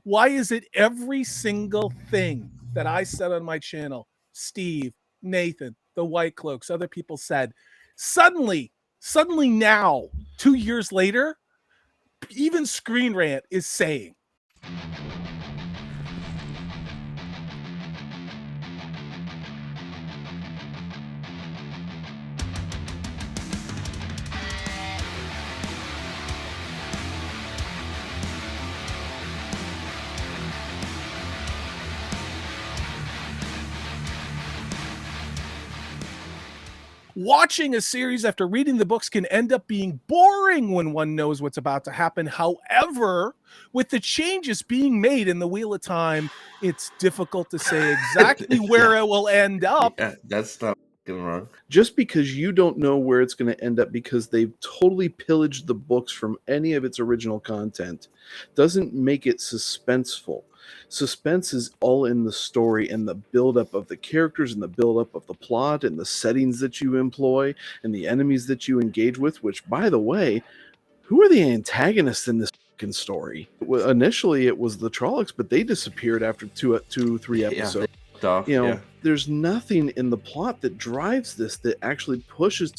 Why is it every single thing that I said on my channel, Steve, Nathan, the White Cloaks, other people said, suddenly now, 2 years later, even Screenrant is saying, watching a series after reading the books can end up being boring when one knows what's about to happen. However, with the changes being made in the Wheel of Time, it's difficult to say exactly where it will end up. Yeah, that's not wrong. Just because you don't know where it's going to end up because they've totally pillaged the books from any of its original content doesn't make it suspenseful. Suspense is all in the story and the buildup of the characters and the buildup of the plot and the settings that you employ and the enemies that you engage with, which, by the way, who are the antagonists in this fucking story? Well, initially, it was the Trollocs, but they disappeared after three episodes. Off. There's nothing in the plot that drives this that actually pushes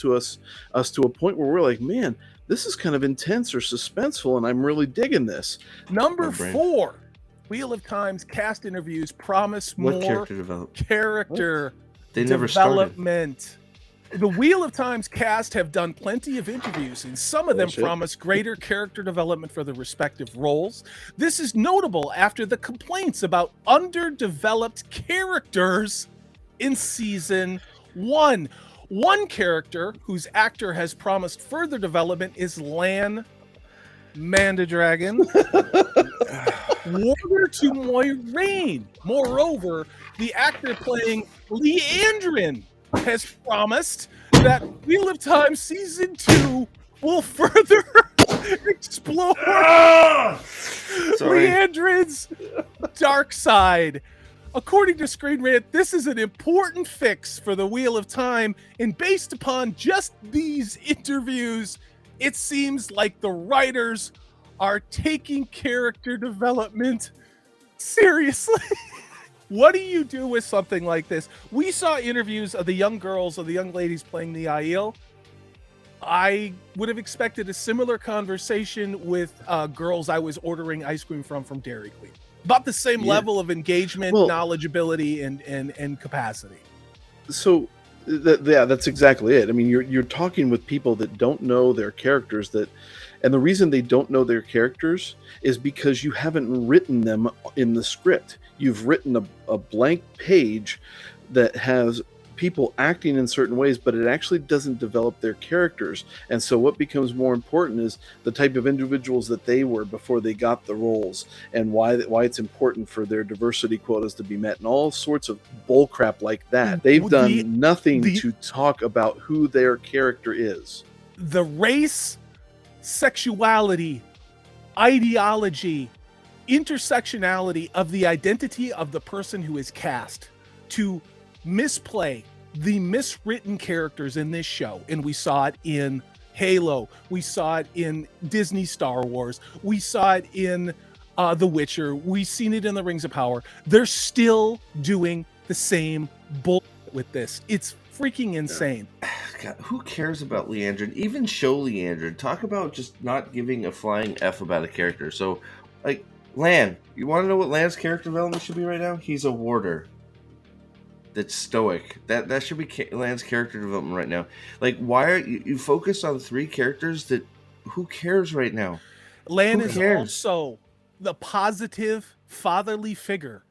us to a point where we're like, man, this is kind of intense or suspenseful, and I'm really digging this. Number 4, Wheel of Time's cast interviews promise more character development. The Wheel of Time's cast have done plenty of interviews, and some of them promise greater character development for the respective roles. This is notable after the complaints about underdeveloped characters in season 1. One character whose actor has promised further development is Lan Mandadragon, warder to Moiraine. Moreover, the actor playing Leandrin has promised that Wheel of Time Season 2 will further explore Leandrin's dark side. According to Screenrant, this is an important fix for the Wheel of Time, and based upon just these interviews, it seems like the writers are taking character development seriously. What do you do with something like this? We saw interviews of the young girls, of the young ladies playing the Aiel. I would have expected a similar conversation with girls I was ordering ice cream from Dairy Queen. About the same level of engagement, knowledgeability, and capacity. So, that's exactly it. I mean, you're talking with people that don't know their characters, and the reason they don't know their characters is because you haven't written them in the script. You've written a blank page that has people acting in certain ways, but it actually doesn't develop their characters. And so what becomes more important is the type of individuals that they were before they got the roles, and why it's important for their diversity quotas to be met, and all sorts of bullcrap like that. They've done nothing to talk about who their character is. The race, sexuality, ideology, intersectionality of the identity of the person who is cast to misplay the miswritten characters in this show. And we saw it in Halo. We saw it in Disney Star Wars. We saw it in The Witcher. We've seen it in The Rings of Power. They're still doing the same bullshit with this. It's freaking insane. God, who cares about Leandrin? Even show Leandrin. Talk about just not giving a flying F about a character. So, like, Lan, you want to know what Lan's character development should be right now? He's a warder that's stoic. That should be Lan's character development right now. Like, why are you focus on 3 characters that who cares right now? Lan is also the positive fatherly figure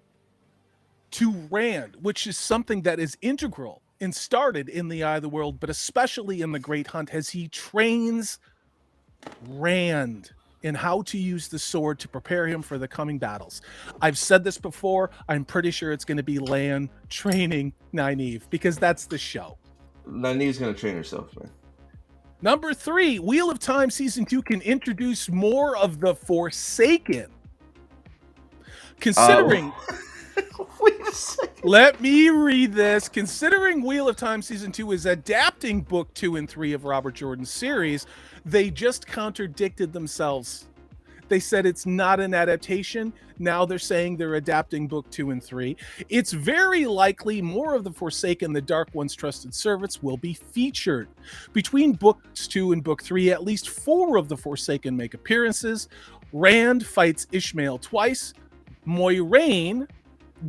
to Rand, which is something that is integral and started in the Eye of the World, but especially in the Great Hunt, as he trains Rand in how to use the sword to prepare him for the coming battles. I've said this before. I'm pretty sure it's going to be Lan training Nynaeve, because that's the show. Nynaeve's going to train herself, man. Number 3, Wheel of Time Season 2 can introduce more of the Forsaken. Considering... Wait a second. Let me read this. Considering Wheel of Time Season 2 is adapting Book 2 and 3 of Robert Jordan's series, they just contradicted themselves. They said it's not an adaptation. Now they're saying they're adapting book 2 and 3. It's very likely more of the Forsaken, the Dark One's trusted servants, will be featured. Between books 2 and book 3, at least 4 of the Forsaken make appearances. Rand fights Ishmael twice. Moiraine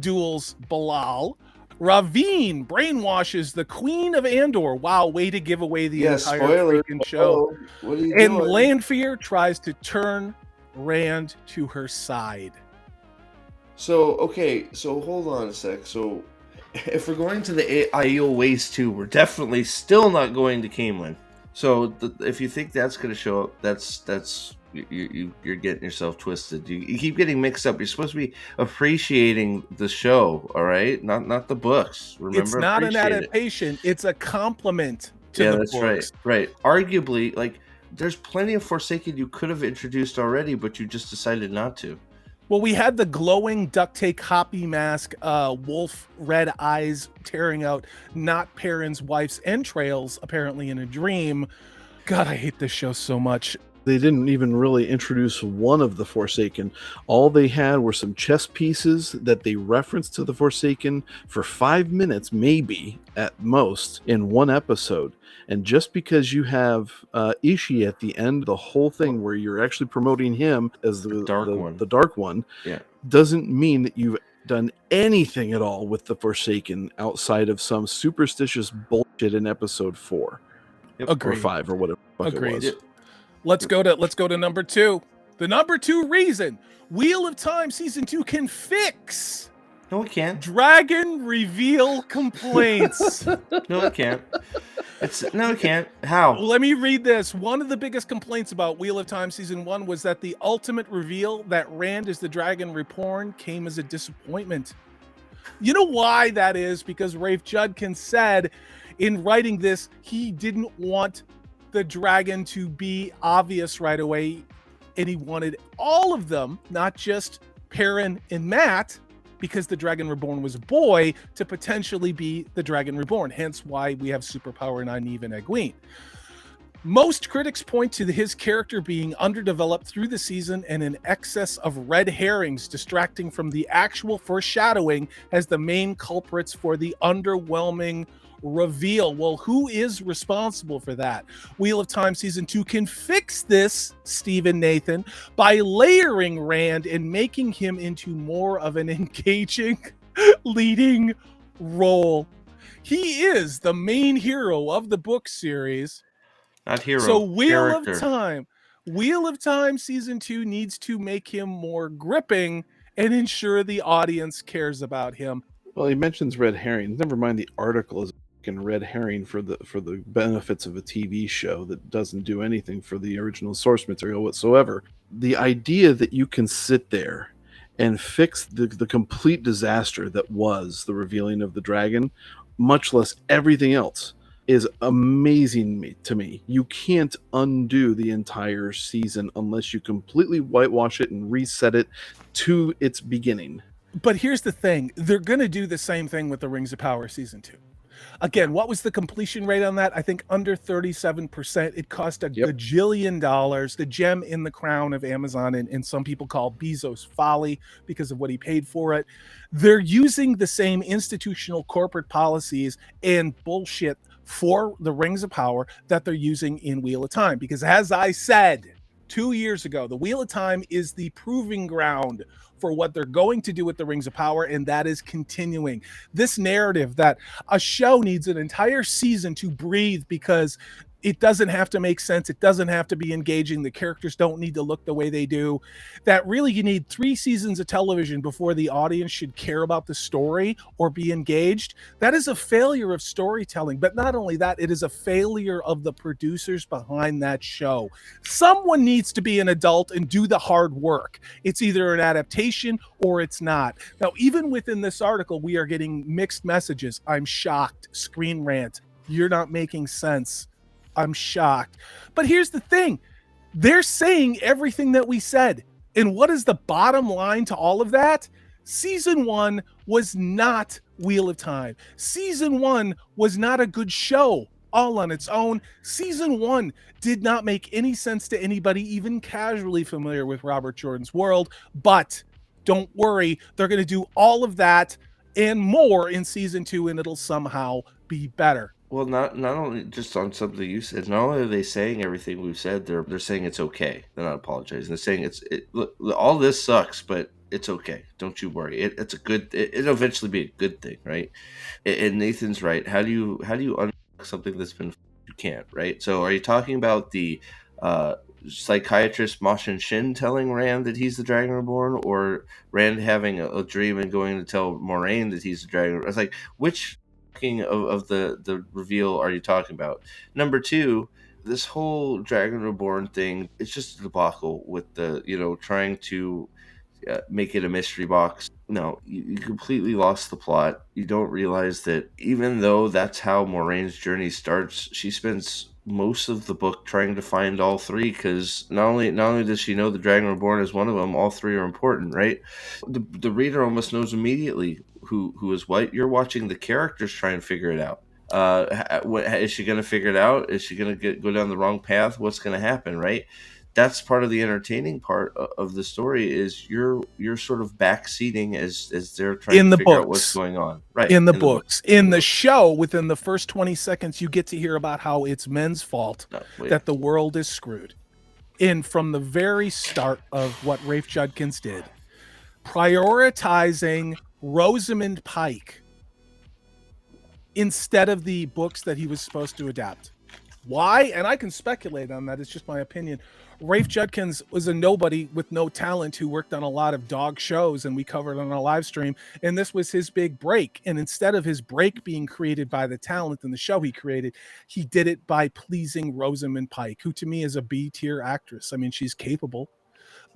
duels Balal. Ravine brainwashes the Queen of Andor. Wow, way to give away the entire freaking show. What are you And doing? Lanfear tries to turn Rand to her side. So hold on a sec. So if we're going to the Aiel Waste 2, we're definitely still not going to Camelin. So if you think that's going to show up, that's you're getting yourself twisted. You keep getting mixed up. You're supposed to be appreciating the show, all right? Not the books. Remember, It's not an adaptation. It's a compliment to the books. That's right. Arguably, like, there's plenty of Forsaken you could have introduced already, but you just decided not to. Well, we had the glowing duct tape hoppy mask, wolf red eyes tearing out not Perrin's wife's entrails, apparently in a dream. God, I hate this show so much. They didn't even really introduce one of the Forsaken. All they had were some chess pieces that they referenced to the Forsaken for 5 minutes, maybe at most, in one episode. And just because you have Ishii at the end, the whole thing where you're actually promoting him as the Dark One, doesn't mean that you've done anything at all with the Forsaken outside of some superstitious bullshit in episode 4. Agreed. Or 5 or whatever the fuck it was. Yep. Let's go to number 2. The number 2 reason Wheel of Time season 2 can fix. No, it can't. Dragon reveal complaints. No, it can't. No, it can't. How? Let me read this. One of the biggest complaints about Wheel of Time season 1 was that the ultimate reveal that Rand is the Dragon Reborn came as a disappointment. You know why that is? Because Rafe Judkins said in writing this, he didn't want the dragon to be obvious right away, and he wanted all of them, not just Perrin and Matt, because the Dragon Reborn was a boy, to potentially be the Dragon Reborn, hence why we have superpower in Nynaeve and Egwene. Most critics point to his character being underdeveloped through the season and an excess of red herrings distracting from the actual foreshadowing as the main culprits for the underwhelming reveal. Well, who is responsible for that? Wheel of Time season 2 can fix this, Stephen Nathan, by layering Rand and making him into more of an engaging leading role. He is the main hero of the book series. Not hero. So Wheel of Time season 2 needs to make him more gripping and ensure the audience cares about him. Well, he mentions red herring. Never mind, the article is red herring for the benefits of a TV show that doesn't do anything for the original source material whatsoever. The idea that you can sit there and fix the complete disaster that was the revealing of the dragon, much less everything else, is amazing to me. You can't undo the entire season unless you completely whitewash it and reset it to its beginning. But here's the thing. They're going to do the same thing with the Rings of Power season 2. Again, what was the completion rate on that? I think under 37%. It cost a gajillion dollars. The gem in the crown of Amazon, and some people call Bezos folly because of what he paid for it. They're using the same institutional corporate policies and bullshit for the Rings of Power that they're using in Wheel of Time. Because as I said 2 years ago, the Wheel of Time is the proving ground for what they're going to do with the Rings of Power, and that is continuing. This narrative that a show needs an entire season to breathe because it doesn't have to make sense. It doesn't have to be engaging. The characters don't need to look the way they do. That really you need 3 seasons of television before the audience should care about the story or be engaged. That is a failure of storytelling. But not only that, it is a failure of the producers behind that show. Someone needs to be an adult and do the hard work. It's either an adaptation or it's not. Now, even within this article, we are getting mixed messages. I'm shocked. Screenrant. You're not making sense. I'm shocked. But here's the thing. They're saying everything that we said. And what is the bottom line to all of that? Season 1 was not Wheel of Time. Season 1 was not a good show. all on its own. Season 1 did not make any sense to anybody even casually familiar with Robert Jordan's world, but don't worry, they're going to do all of that and more in season 2, and it'll somehow be better. Well, not only just on something you said. Not only are they saying everything we've said, they're saying it's okay. They're not apologizing. They're saying look, all this sucks, but it's okay. Don't you worry. It's a good. It'll eventually be a good thing, right? And Nathan's right. How do you unfuck something that's been you can't, right? So are you talking about the psychiatrist Mashin Shin telling Rand that he's the Dragon Reborn, or Rand having a dream and going to tell Moraine that he's the Dragon? It's like, which of the reveal are you talking about? Number 2, this whole Dragon Reborn thing, it's just a debacle with the, trying to make it a mystery box. No, you completely lost the plot. You don't realize that even though that's how Moraine's journey starts, she spends most of the book trying to find all 3, because not only does she know the Dragon Reborn is one of them, all 3 are important, right? The reader almost knows immediately who is what. You're watching the characters try and figure it out. Is she going to figure it out? Is she going to go down the wrong path? What's going to happen, right? That's part of the entertaining part of the story, is you're sort of backseating as they're trying to figure out what's going on. Right. In the books. In the show, within the first 20 seconds, you get to hear about how it's men's fault that the world is screwed. And from the very start of what Rafe Judkins did, prioritizing Rosamund Pike instead of the books that he was supposed to adapt. Why? And I can speculate on that. It's just my opinion. Rafe Judkins was a nobody with no talent who worked on a lot of dog shows, and we covered on a live stream. And this was his big break. And instead of his break being created by the talent in the show he created, he did it by pleasing Rosamund Pike, who to me is a B-tier actress. I mean, she's capable,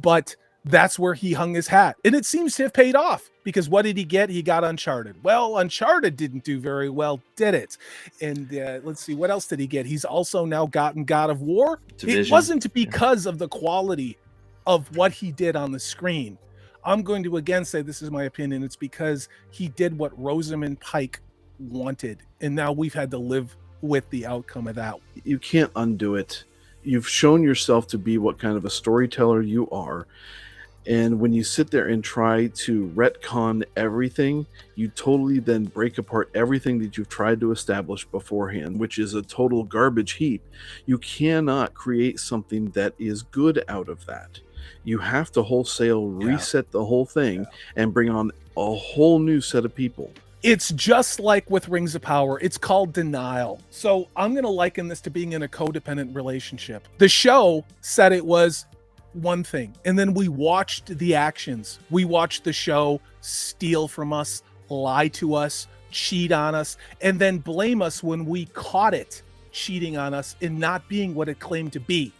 but that's where he hung his hat. And it seems to have paid off, because what did he get? He got Uncharted. Well, Uncharted didn't do very well, did it? And let's see, what else did he get? He's also now gotten God of War. Division. It wasn't because of the quality of what he did on the screen. I'm going to again say, this is my opinion, it's because he did what Rosamund Pike wanted. And now we've had to live with the outcome of that. You can't undo it. You've shown yourself to be what kind of a storyteller you are. And when you sit there and try to retcon everything, you totally then break apart everything that you've tried to establish beforehand, which is a total garbage heap. You cannot create something that is good out of that. You have to wholesale reset the whole thing and bring on a whole new set of people. It's just like with Rings of Power. It's called denial. So I'm going to liken this to being in a codependent relationship. The show said it was one thing, and then we watched the actions. We watched the show steal from us, lie to us, cheat on us, and then blame us when we caught it cheating on us and not being what it claimed to be.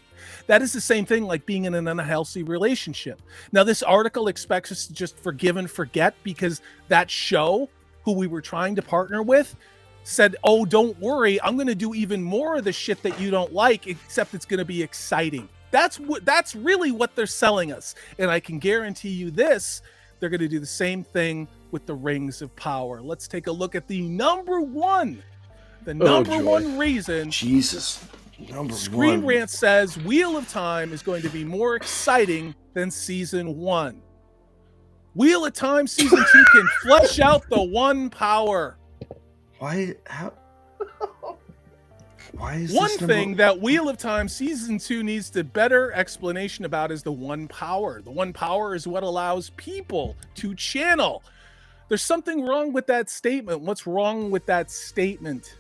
That is the same thing like being in an unhealthy relationship. Now, this article expects us to just forgive and forget because that show, who we were trying to partner with, said, oh, don't worry, I'm going to do even more of the shit that you don't like, except it's going to be exciting. That's really what they're selling us. And I can guarantee you this, they're going to do the same thing with the Rings of Power. Let's take a look at the number one reason. Jesus. Number Screenrant says Wheel of Time is going to be more exciting than season 1. Wheel of Time season 2 can flesh out the one power. Why? How? Why is one thing that Wheel of Time season 2 needs the better explanation about is the one power. The one power is what allows people to channel. There's something wrong with that statement. What's wrong with that statement?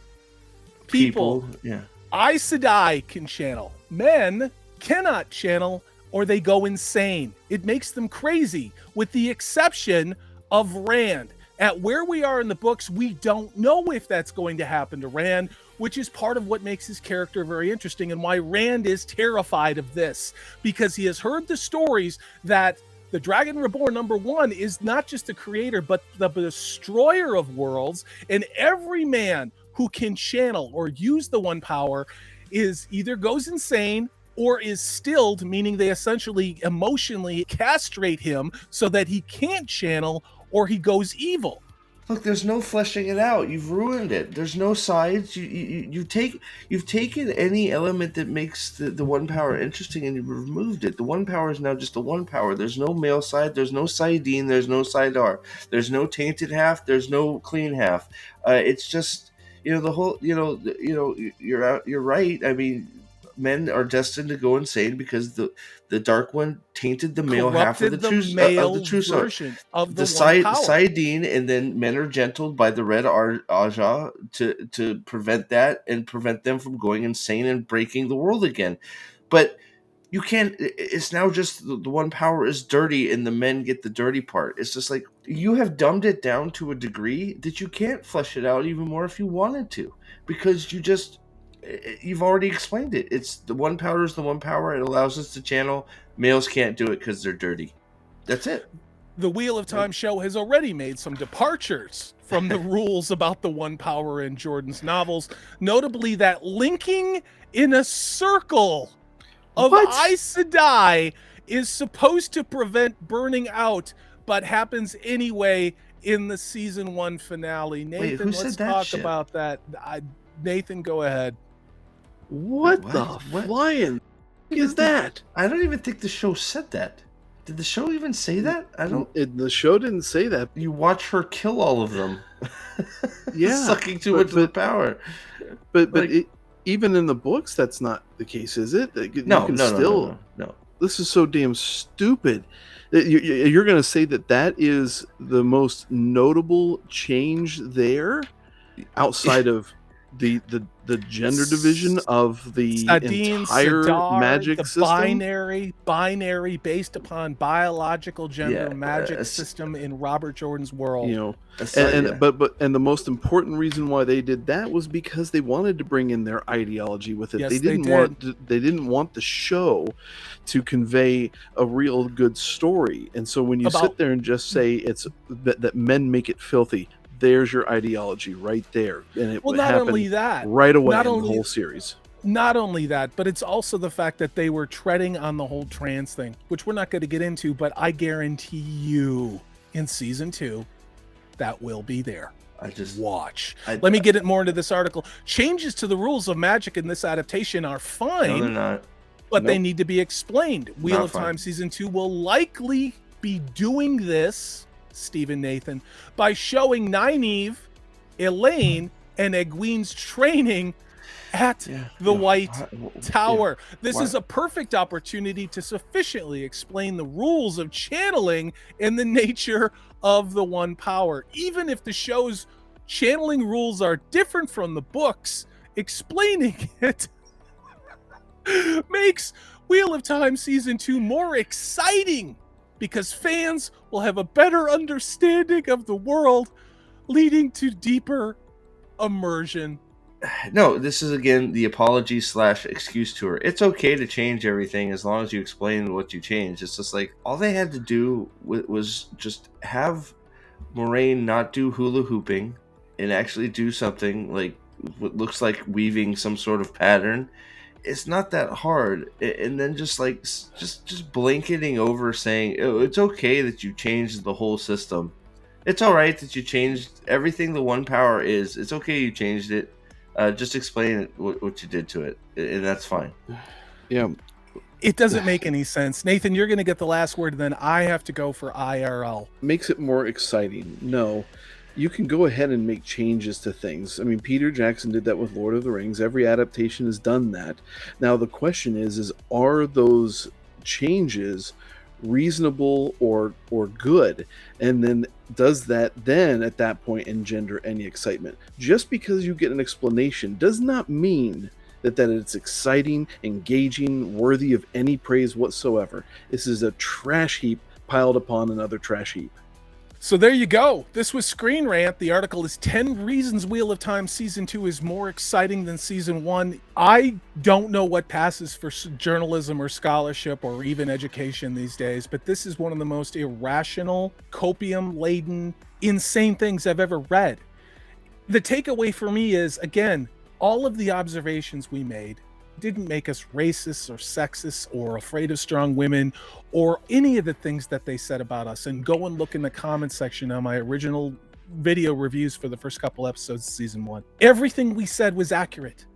People. Yeah. Aes Sedai can channel. Men cannot channel, or they go insane. It makes them crazy, with the exception of Rand. At where we are in the books, we don't know if that's going to happen to Rand, which is part of what makes his character very interesting and why Rand is terrified of this, because he has heard the stories that the Dragon Reborn #1 is not just the creator, but the destroyer of worlds, and every man who can channel or use the one power is either goes insane or is stilled, meaning they essentially emotionally castrate him so that he can't channel, or he goes evil. Look, there's no fleshing it out. You've ruined it. There's no sides. You've taken any element that makes the one power interesting and you've removed it. The one power is now just the one power. There's no male side. There's no sidine. There's no sidar. There's no tainted half. There's no clean half. It's just the whole. You're out. You're right. I mean, men are destined to go insane because the Dark One tainted the male half of the true version of the side one power. Sidine, and then men are gentled by the red Aja to prevent that and prevent them from going insane and breaking the world again. But you can't. It's now just the one power is dirty, and the men get the dirty part. It's just like you have dumbed it down to a degree that you can't flesh it out even more if you wanted to, because you've already explained it. It's the one power is the one power. It allows us to channel. Males can't do it because they're dirty. That's it. The Wheel of Time show has already made some departures from the rules about the one power in Jordan's novels, notably that linking in a circle of Aes Sedai is supposed to prevent burning out, but happens anyway in the season 1 finale. Nathan, let's talk about that. Nathan, go ahead. What the flying is that? I don't even think the show said that. Did the show even say that? The show didn't say that. You watch her kill all of them. Yeah, sucking too much of the power. But even in the books, that's not the case, is it? No. This is so damn stupid. You're going to say that is the most notable change there, outside of the gender division of the Sadine, entire Sidar, magic the system? binary based upon biological gender magic system in Robert Jordan's world. But the most important reason why they did that was because they wanted to bring in their ideology with it. Yes, they didn't want the show to convey a real good story. And so when you sit there and just say it's that men make it filthy, there's your ideology right there. And it would happen right away in the whole series. Not only that, but it's also the fact that they were treading on the whole trans thing, which we're not going to get into, but I guarantee you in season 2, that will be there. Watch. Let me get it more into this article. Changes to the rules of magic in this adaptation are fine. No, they're not. But they need to be explained. Wheel of Time season 2 will likely be doing this, Stephen Nathan, by showing Nynaeve, Elaine, and Egwene's training at the White Tower. This is a perfect opportunity to sufficiently explain the rules of channeling and the nature of the one power. Even if the show's channeling rules are different from the books, explaining it makes Wheel of Time season 2 more exciting, because fans will have a better understanding of the world, leading to deeper immersion. No, this is again the apology / excuse tour. It's okay to change everything as long as you explain what you changed. It's just like all they had to do was just have Moraine not do hula hooping and actually do something like what looks like weaving some sort of pattern. It's not that hard. And then just blanketing over saying, oh, it's okay that you changed the whole system. It's all right that you changed everything the one power is. It's okay you changed it. Just explain what you did to it, and that's fine. Yeah. It doesn't make any sense. Nathan, you're going to get the last word, and then I have to go for IRL. Makes it more exciting. No. You can go ahead and make changes to things. I mean, Peter Jackson did that with Lord of the Rings. Every adaptation has done that. Now, the question is are those changes reasonable or good? And then does that then at that point engender any excitement? Just because you get an explanation does not mean that it's exciting, engaging, worthy of any praise whatsoever. This is a trash heap piled upon another trash heap. So there you go. This was Screenrant. The article is 10 Reasons Wheel of Time Season 2 is more exciting than Season 1. I don't know what passes for journalism or scholarship or even education these days, but this is one of the most irrational, copium-laden, insane things I've ever read. The takeaway for me is, again, all of the observations we made didn't make us racist or sexist or afraid of strong women or any of the things that they said about us. And go and look in the comment section on my original video reviews for the first couple episodes of season 1. Everything we said was accurate.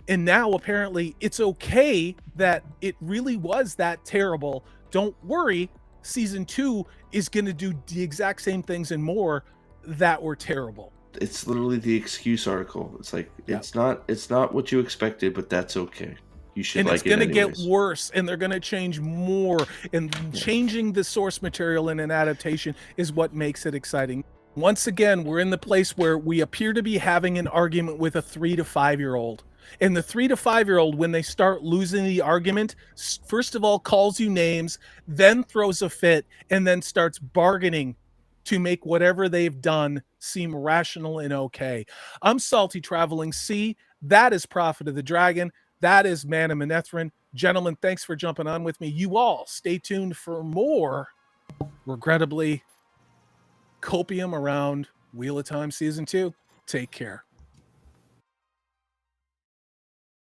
And now apparently it's okay that it really was that terrible. Don't worry, season 2 is going to do the exact same things and more that were terrible. It's literally the excuse article. It's like it's not what you expected, but that's okay. You should and like it's going to get anyways. worse, and they're going to change more. And changing the source material in an adaptation is what makes it exciting. Once again, we're in the place where we appear to be having an argument with a 3 to 5-year-old. And the 3 to 5-year-old, when they start losing the argument, first of all calls you names, then throws a fit, and then starts bargaining to make whatever they've done seem rational and okay. I'm Salty Traveling C. That is Prophet of the Dragon. That is Mana Manethrin. Gentlemen, thanks for jumping on with me. You all stay tuned for more, regrettably, copium around Wheel of Time Season 2. Take care.